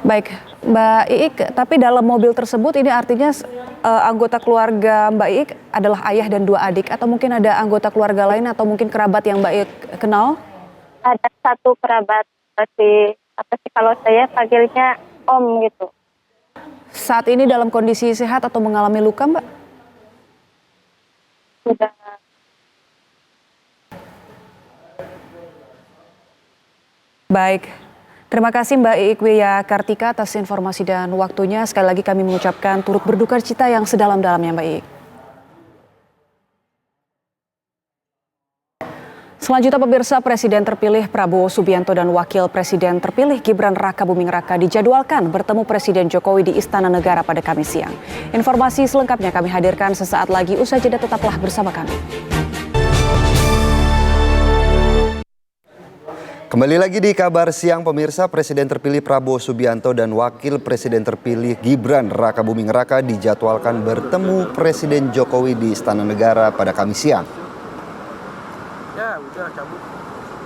Baik, Mbak Iik, tapi dalam mobil tersebut ini artinya anggota keluarga Mbak Iik adalah ayah dan 2 adik, atau mungkin ada anggota keluarga lain atau mungkin kerabat yang Mbak Iik kenal? Ada satu kerabat, kalau saya panggilnya Om gitu. Saat ini dalam kondisi sehat atau mengalami luka, Mbak? Sudah. Baik, terima kasih Mbak Iik Wia Kartika atas informasi dan waktunya. Sekali lagi kami mengucapkan turut berduka cita yang sedalam-dalamnya Mbak Iik. Selanjutnya pemirsa, Presiden terpilih Prabowo Subianto dan Wakil Presiden terpilih Gibran Rakabuming Raka dijadwalkan bertemu Presiden Jokowi di Istana Negara pada Kamis siang. Informasi selengkapnya kami hadirkan sesaat lagi, usai jeda tetaplah bersama kami. Kembali lagi di Kabar Siang pemirsa, Presiden terpilih Prabowo Subianto dan Wakil Presiden terpilih Gibran Rakabuming Raka dijadwalkan bertemu Presiden Jokowi di Istana Negara pada Kamis siang.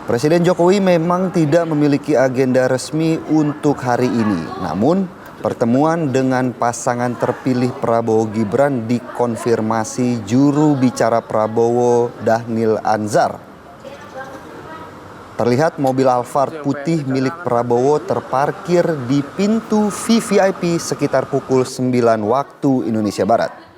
Presiden Jokowi memang tidak memiliki agenda resmi untuk hari ini. Namun, pertemuan dengan pasangan terpilih Prabowo Gibran dikonfirmasi juru bicara Prabowo Dhanil Anzar. Terlihat mobil Alphard putih milik Prabowo terparkir di pintu VVIP sekitar pukul 9 waktu Indonesia Barat.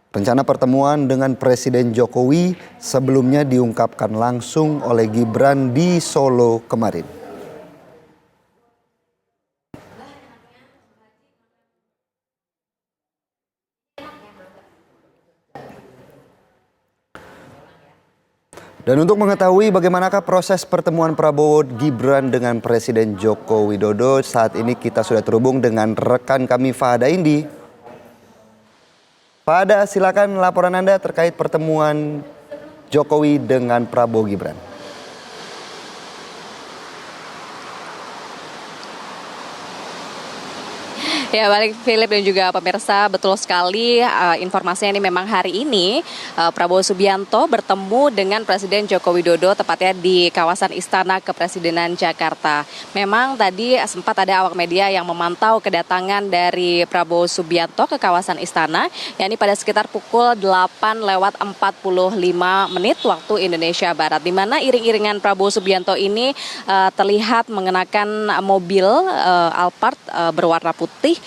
Rencana pertemuan dengan Presiden Jokowi sebelumnya diungkapkan langsung oleh Gibran di Solo kemarin. Dan untuk mengetahui bagaimanakah proses pertemuan Prabowo Gibran dengan Presiden Joko Widodo, saat ini kita sudah terhubung dengan rekan kami Fahada Indi. Fahada, silakan laporan Anda terkait pertemuan Jokowi dengan Prabowo Gibran. Ya, balik Philip dan juga pemirsa, betul sekali informasinya ini memang hari ini Prabowo Subianto bertemu dengan Presiden Joko Widodo tepatnya di kawasan Istana Kepresidenan Jakarta. Memang tadi sempat ada awak media yang memantau kedatangan dari Prabowo Subianto ke kawasan Istana, yakni pada sekitar pukul 8:45 waktu Indonesia Barat, di mana iring-iringan Prabowo Subianto ini terlihat mengenakan mobil Alphard berwarna putih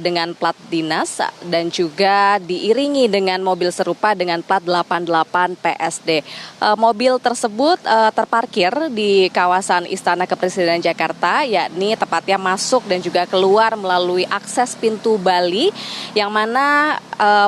dengan plat dinas dan juga diiringi dengan mobil serupa dengan plat 88 PSD. Mobil tersebut terparkir di kawasan Istana Kepresidenan Jakarta, yakni tepatnya masuk dan juga keluar melalui akses pintu Bali, yang mana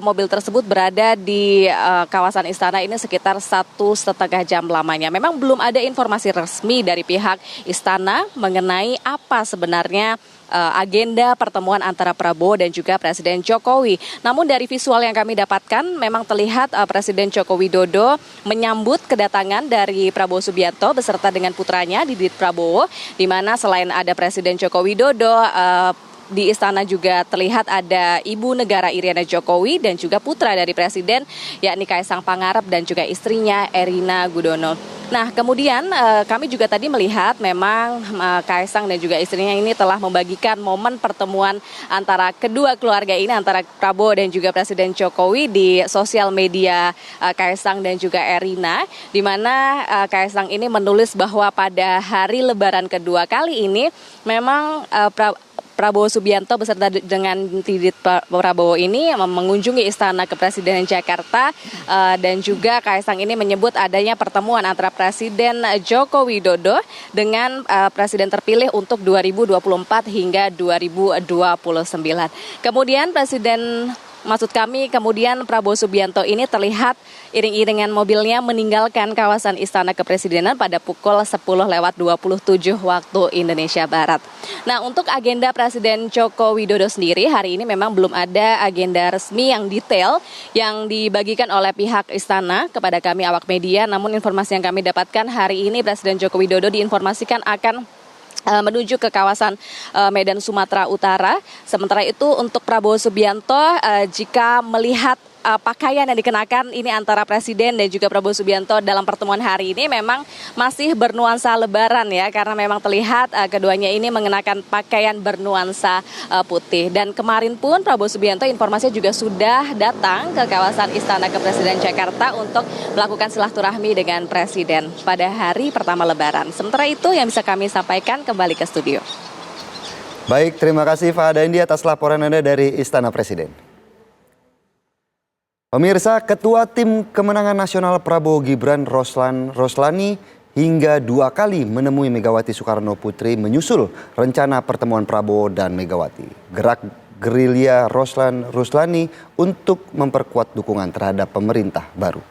mobil tersebut berada di kawasan Istana ini sekitar 1,5 jam lamanya. Memang belum ada informasi resmi dari pihak Istana mengenai apa sebenarnya agenda pertemuan antara Prabowo dan juga Presiden Jokowi. Namun dari visual yang kami dapatkan memang terlihat Presiden Joko Widodo menyambut kedatangan dari Prabowo Subianto beserta dengan putranya Didit Prabowo, di mana selain ada Presiden Joko Widodo, di istana juga terlihat ada Ibu Negara Iriana Jokowi dan juga putra dari Presiden, yakni Kaisang Pangarep dan juga istrinya Erina Gudono. Nah, kemudian kami juga tadi melihat memang Kaisang dan juga istrinya ini telah membagikan momen pertemuan antara kedua keluarga ini, antara Prabowo dan juga Presiden Jokowi di sosial media Kaisang dan juga Erina, di mana Kaisang ini menulis bahwa pada hari Lebaran kedua kali ini memang Prabowo Subianto beserta dengan Tidit Prabowo ini mengunjungi Istana Kepresidenan Jakarta dan juga Kaisang ini menyebut adanya pertemuan antara Presiden Joko Widodo dengan Presiden terpilih untuk 2024 hingga 2029. Kemudian kemudian Prabowo Subianto ini terlihat iring-iringan mobilnya meninggalkan kawasan Istana Kepresidenan pada pukul 10:27 waktu Indonesia Barat. Nah, untuk agenda Presiden Joko Widodo sendiri hari ini memang belum ada agenda resmi yang detail yang dibagikan oleh pihak Istana kepada kami awak media. Namun informasi yang kami dapatkan hari ini Presiden Joko Widodo diinformasikan akan menuju ke kawasan Medan Sumatera Utara. Sementara itu untuk Prabowo Subianto jika melihat pakaian yang dikenakan ini antara Presiden dan juga Prabowo Subianto dalam pertemuan hari ini memang masih bernuansa lebaran ya, karena memang terlihat keduanya ini mengenakan pakaian bernuansa putih. Dan kemarin pun Prabowo Subianto informasinya juga sudah datang ke kawasan Istana Kepresidenan Jakarta untuk melakukan silaturahmi dengan Presiden pada hari pertama lebaran. Sementara itu yang bisa kami sampaikan, kembali ke studio. Baik, terima kasih Fahada Indi atas laporan Anda dari Istana Presiden. Pemirsa, Ketua Tim Kemenangan Nasional Prabowo Gibran Roslani hingga 2 kali menemui Megawati Soekarno Putri menyusul rencana pertemuan Prabowo dan Megawati. Gerak gerilya Roslani untuk memperkuat dukungan terhadap pemerintah baru.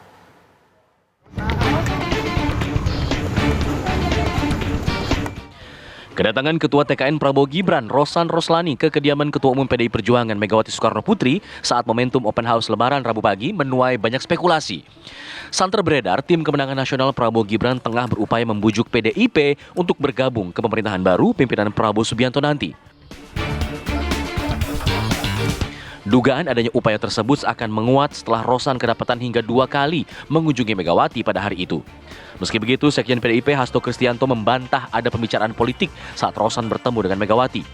Kedatangan Ketua TKN Prabowo Gibran Roslani ke kediaman Ketua Umum PDI Perjuangan Megawati Soekarno Putri saat momentum Open House Lebaran Rabu pagi menuai banyak spekulasi. Santer beredar, Tim Kemenangan Nasional Prabowo Gibran tengah berupaya membujuk PDIP untuk bergabung ke pemerintahan baru pimpinan Prabowo Subianto nanti. Dugaan adanya upaya tersebut akan menguat setelah Rosan kedapatan hingga 2 kali mengunjungi Megawati pada hari itu. Meski begitu, Sekjen PDIP Hasto Kristianto membantah ada pembicaraan politik saat Rosan bertemu dengan Megawati.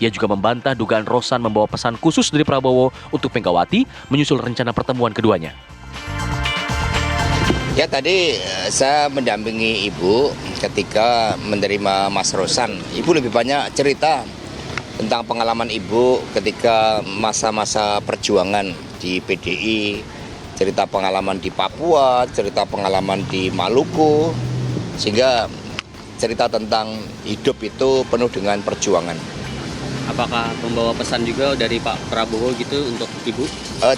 Ia juga membantah dugaan Rosan membawa pesan khusus dari Prabowo untuk Megawati menyusul rencana pertemuan keduanya. Ya, tadi saya mendampingi Ibu ketika menerima Mas Rosan. Ibu lebih banyak cerita tentang pengalaman Ibu ketika masa-masa perjuangan di PDI, cerita pengalaman di Papua, cerita pengalaman di Maluku, sehingga cerita tentang hidup itu penuh dengan perjuangan. Apakah membawa pesan juga dari Pak Prabowo gitu untuk Ibu?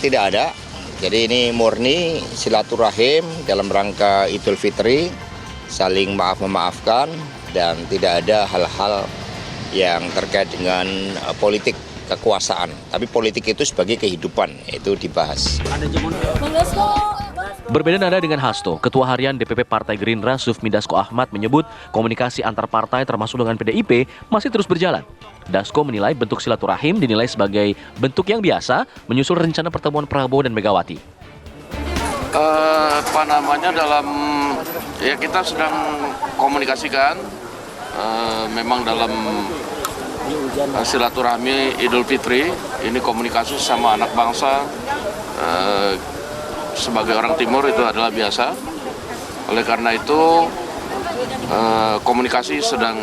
Tidak ada. Jadi ini murni silaturahim dalam rangka Idul Fitri, saling maaf-memaafkan, dan tidak ada hal-hal yang terkait dengan politik kekuasaan. Tapi politik itu sebagai kehidupan, itu dibahas. Berbeda nada dengan Hasto, Ketua Harian DPP Partai Gerindra Sufmi Dasko Ahmad menyebut komunikasi antar partai termasuk dengan PDIP masih terus berjalan. Dasko menilai bentuk silaturahim dinilai sebagai bentuk yang biasa menyusul rencana pertemuan Prabowo dan Megawati. Dalam ya kita sedang komunikasikan, memang dalam silaturahmi Idul Fitri ini komunikasi sama anak bangsa sebagai orang Timur itu adalah biasa. Oleh karena itu komunikasi sedang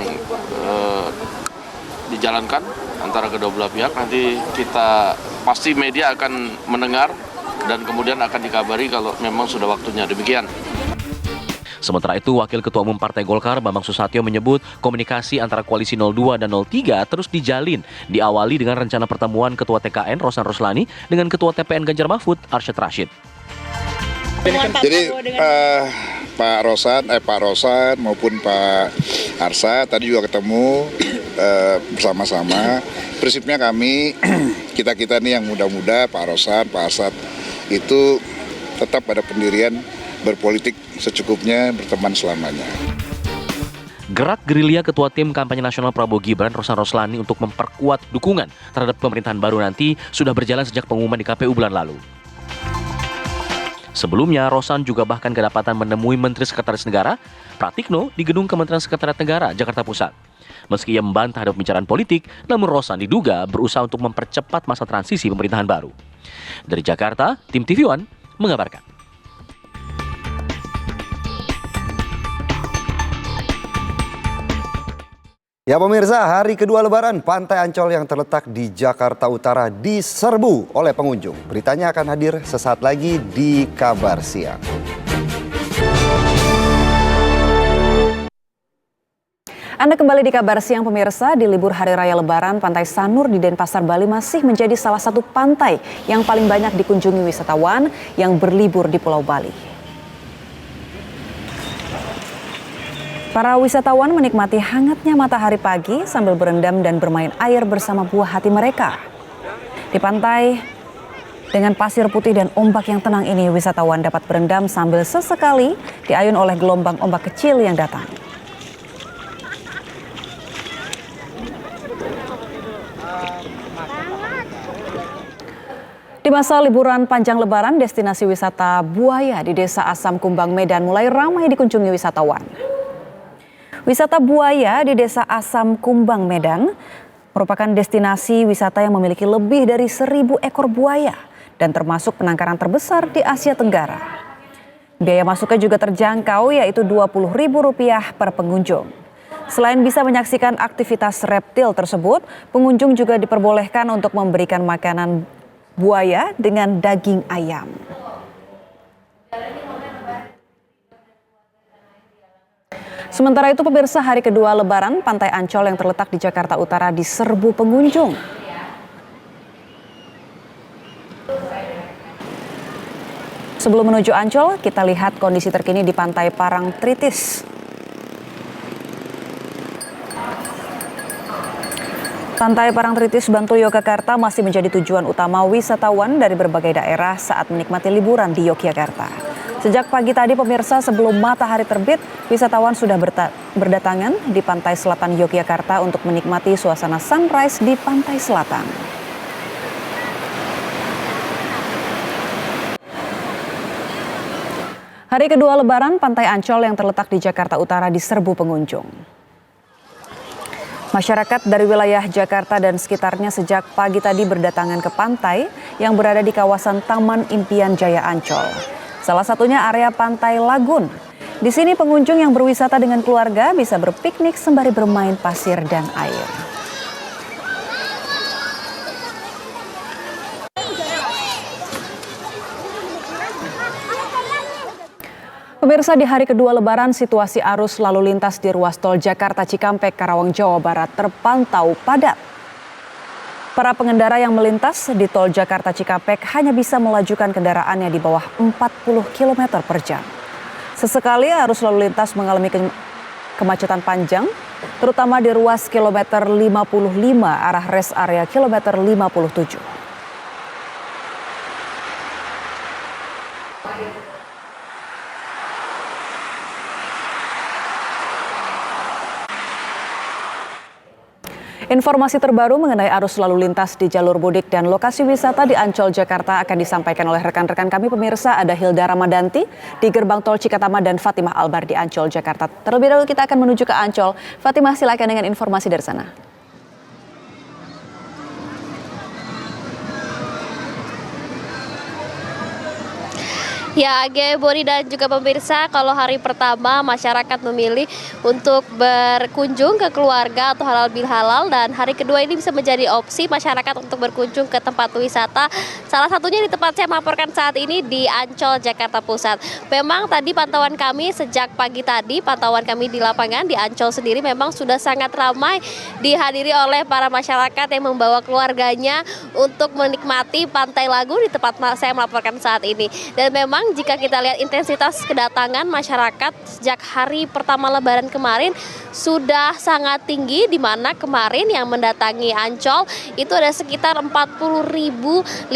dijalankan antara kedua belah pihak. Nanti kita pasti media akan mendengar dan kemudian akan dikabari kalau memang sudah waktunya. Demikian. Sementara itu, Wakil Ketua Umum Partai Golkar Bambang Susatyo menyebut komunikasi antara Koalisi 02 dan 03 terus dijalin, diawali dengan rencana pertemuan Ketua TKN Roslani dengan Ketua TPN Ganjar Mahfud Arsyad Rashid. Jadi Pak Rosan maupun Pak Arsyad tadi juga ketemu bersama-sama. Prinsipnya kami kita nih yang muda-muda, Pak Rosan, Pak Arsyad itu tetap pada pendirian berpolitik secukupnya, berteman selamanya. Gerak gerilya Ketua Tim Kampanye Nasional Prabowo Gibran Roslani untuk memperkuat dukungan terhadap pemerintahan baru nanti sudah berjalan sejak pengumuman di KPU bulan lalu. Sebelumnya, Rosan juga bahkan kedapatan menemui Menteri Sekretaris Negara Pratikno di Gedung Kementerian Sekretariat Negara, Jakarta Pusat. Meski ia membantah ada pembicaraan politik, namun Rosan diduga berusaha untuk mempercepat masa transisi pemerintahan baru. Dari Jakarta, tim TV One mengabarkan. Ya pemirsa, hari kedua Lebaran, Pantai Ancol yang terletak di Jakarta Utara diserbu oleh pengunjung. Beritanya akan hadir sesaat lagi di Kabar Siang. Anda kembali di Kabar Siang pemirsa. Di libur Hari Raya Lebaran, Pantai Sanur di Denpasar, Bali masih menjadi salah satu pantai yang paling banyak dikunjungi wisatawan yang berlibur di Pulau Bali. Para wisatawan menikmati hangatnya matahari pagi sambil berendam dan bermain air bersama buah hati mereka. Di pantai dengan pasir putih dan ombak yang tenang ini, wisatawan dapat berendam sambil sesekali diayun oleh gelombang ombak kecil yang datang. Di masa liburan panjang Lebaran, destinasi wisata buaya di Desa Asam Kumbang, Medan mulai ramai dikunjungi wisatawan. Wisata buaya di Desa Asam Kumbang, Medan merupakan destinasi wisata yang memiliki lebih dari 1.000 ekor buaya dan termasuk penangkaran terbesar di Asia Tenggara. Biaya masuknya juga terjangkau, yaitu Rp20.000 per pengunjung. Selain bisa menyaksikan aktivitas reptil tersebut, pengunjung juga diperbolehkan untuk memberikan makanan buaya dengan daging ayam. Sementara itu pemirsa, hari kedua Lebaran, Pantai Ancol yang terletak di Jakarta Utara diserbu pengunjung. Sebelum menuju Ancol, kita lihat kondisi terkini di Pantai Parangtritis. Pantai Parangtritis, Bantul, Yogyakarta masih menjadi tujuan utama wisatawan dari berbagai daerah saat menikmati liburan di Yogyakarta. Sejak pagi tadi pemirsa, sebelum matahari terbit, wisatawan sudah berdatangan di pantai selatan Yogyakarta untuk menikmati suasana sunrise di pantai selatan. Hari kedua Lebaran, Pantai Ancol yang terletak di Jakarta Utara diserbu pengunjung. Masyarakat dari wilayah Jakarta dan sekitarnya sejak pagi tadi berdatangan ke pantai yang berada di kawasan Taman Impian Jaya Ancol. Salah satunya area Pantai Lagun. Di sini pengunjung yang berwisata dengan keluarga bisa berpiknik sembari bermain pasir dan air. Pemirsa, di hari kedua Lebaran, situasi arus lalu lintas di ruas tol Jakarta Cikampek, Karawang, Jawa Barat terpantau padat. Para pengendara yang melintas di tol Jakarta Cikampek hanya bisa melajukan kendaraannya di bawah 40 km per jam. Sesekali arus lalu lintas mengalami kemacetan panjang, terutama di ruas kilometer 55 arah rest area kilometer 57. Informasi terbaru mengenai arus lalu lintas di jalur mudik dan lokasi wisata di Ancol, Jakarta akan disampaikan oleh rekan-rekan kami pemirsa. Ada Hilda Ramadanti di gerbang tol Cikatama dan Fatimah Albar di Ancol, Jakarta. Terlebih dahulu kita akan menuju ke Ancol. Fatimah, silakan dengan informasi dari sana. Ya, Boni dan juga pemirsa, kalau hari pertama masyarakat memilih untuk berkunjung ke keluarga atau halal bihalal, dan hari kedua ini bisa menjadi opsi masyarakat untuk berkunjung ke tempat wisata. Salah satunya di tempat saya melaporkan saat ini di Ancol, Jakarta Pusat. Memang tadi pantauan kami sejak pagi tadi, pantauan kami di lapangan di Ancol sendiri memang sudah sangat ramai dihadiri oleh para masyarakat yang membawa keluarganya untuk menikmati Pantai Lagun di tempat saya melaporkan saat ini. Dan memang jika kita lihat intensitas kedatangan masyarakat sejak hari pertama Lebaran kemarin sudah sangat tinggi, di mana kemarin yang mendatangi Ancol itu ada sekitar 40.500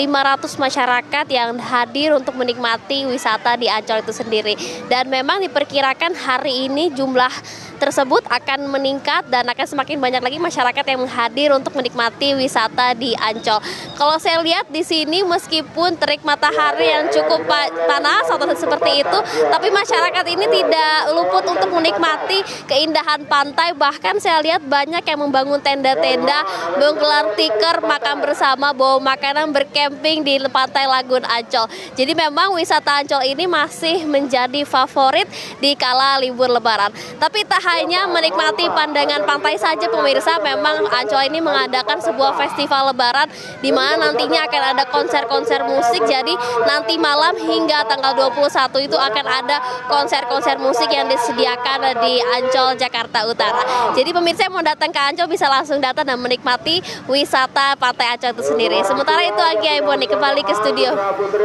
masyarakat yang hadir untuk menikmati wisata di Ancol itu sendiri. Dan memang diperkirakan hari ini jumlah tersebut akan meningkat dan akan semakin banyak lagi masyarakat yang hadir untuk menikmati wisata di Ancol. Kalau saya lihat di sini meskipun terik matahari yang cukup panas suasana seperti itu, tapi masyarakat ini tidak luput untuk menikmati keindahan pantai. Bahkan saya lihat banyak yang membangun tenda-tenda, menggelar tikar, makan bersama, bawa makanan, berkemping di pantai Lagun Ancol. Jadi memang wisata Ancol ini masih menjadi favorit di kala libur Lebaran. Tapi tak hanya menikmati pandangan pantai saja pemirsa, memang Ancol ini mengadakan sebuah festival Lebaran di mana nantinya akan ada konser-konser musik. Jadi nanti malam hingga tanggal 21 itu akan ada konser-konser musik yang disediakan di Ancol, Jakarta Utara. Jadi pemirsa yang mau datang ke Ancol bisa langsung datang dan menikmati wisata Pantai Ancol itu sendiri. Sementara itu Anggia Eboni kembali ke studio.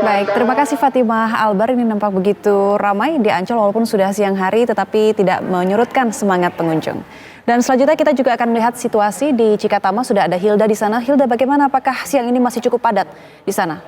Baik, terima kasih Fatimah Albar. Ini nampak begitu ramai di Ancol walaupun sudah siang hari tetapi tidak menyurutkan semangat pengunjung. Dan selanjutnya kita juga akan melihat situasi di Cikatama. Sudah ada Hilda di sana. Hilda, bagaimana, apakah siang ini masih cukup padat di sana?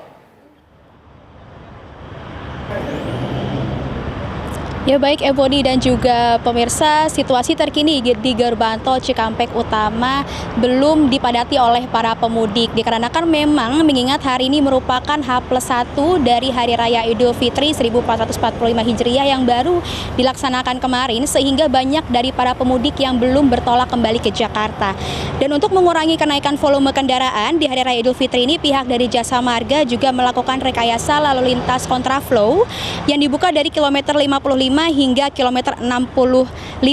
Ya baik Eboni dan juga pemirsa, situasi terkini di gerbang tol Cikampek Utama belum dipadati oleh para pemudik. Dikarenakan memang mengingat hari ini merupakan H+1 dari Hari Raya Idul Fitri 1445 Hijriah yang baru dilaksanakan kemarin, sehingga banyak dari para pemudik yang belum bertolak kembali ke Jakarta. Dan untuk mengurangi kenaikan volume kendaraan di Hari Raya Idul Fitri ini, pihak dari Jasa Marga juga melakukan rekayasa lalu lintas kontraflow yang dibuka dari kilometer 55 hingga kilometer 65,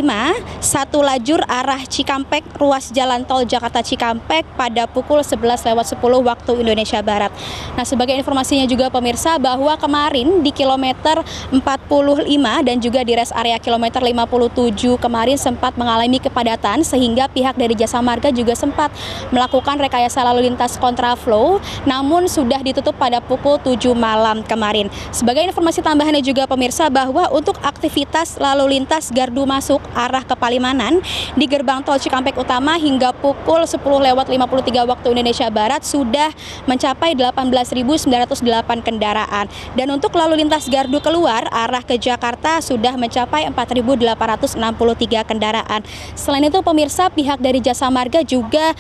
satu lajur arah Cikampek, ruas jalan tol Jakarta Cikampek pada pukul 11:10 waktu Indonesia Barat. Nah, sebagai informasinya juga pemirsa bahwa kemarin di kilometer 45 dan juga di rest area kilometer 57 kemarin sempat mengalami kepadatan, sehingga pihak dari Jasa Marga juga sempat melakukan rekayasa lalu lintas kontraflow, namun sudah ditutup pada pukul 7 malam kemarin. Sebagai informasi tambahannya juga pemirsa bahwa untuk aktivitas lalu lintas gardu masuk arah ke Palimanan di gerbang tol Cikampek Utama hingga pukul 10:53 waktu Indonesia Barat sudah mencapai 18.908 kendaraan. Dan untuk lalu lintas gardu keluar arah ke Jakarta sudah mencapai 4.863 kendaraan. Selain itu pemirsa, pihak dari Jasa Marga juga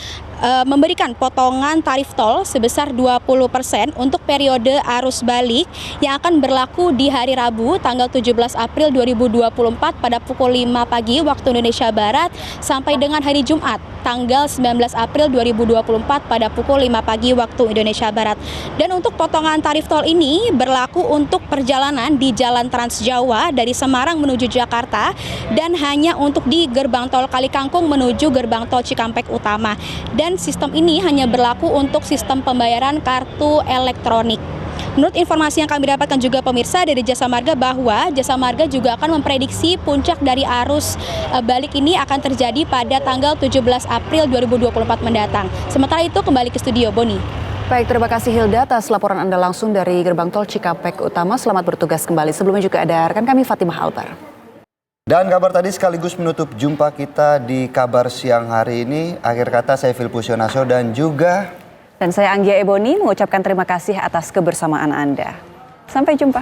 memberikan potongan tarif tol sebesar 20% untuk periode arus balik yang akan berlaku di hari Rabu tanggal 17 April 2024 pada pukul 5 pagi waktu Indonesia Barat sampai dengan hari Jumat tanggal 19 April 2024 pada pukul 5 pagi waktu Indonesia Barat. Dan untuk potongan tarif tol ini berlaku untuk perjalanan di Jalan Trans Jawa dari Semarang menuju Jakarta dan hanya untuk di gerbang tol Kalikangkung menuju gerbang tol Cikampek Utama. Dan sistem ini hanya berlaku untuk sistem pembayaran kartu elektronik. Menurut informasi yang kami dapatkan juga pemirsa dari Jasa Marga bahwa Jasa Marga juga akan memprediksi puncak dari arus balik ini akan terjadi pada tanggal 17 April 2024 mendatang. Sementara itu kembali ke studio Boni. Baik, terima kasih Hilda atas laporan Anda langsung dari gerbang tol Cikampek Utama. Selamat bertugas kembali. Sebelumnya juga ada rekan kami Fatimah Albar. Dan kabar tadi sekaligus menutup jumpa kita di kabar siang hari ini. Akhir kata saya Filpus Yonaso dan juga... Dan saya Anggia Eboni mengucapkan terima kasih atas kebersamaan Anda. Sampai jumpa.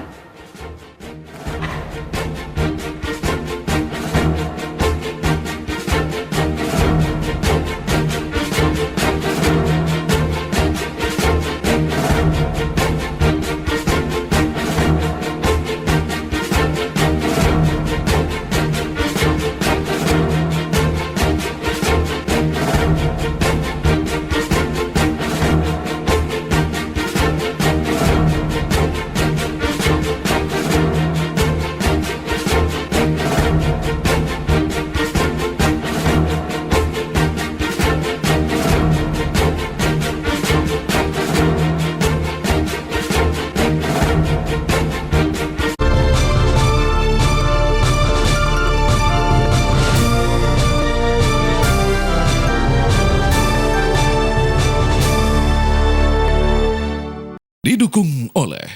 Didukung oleh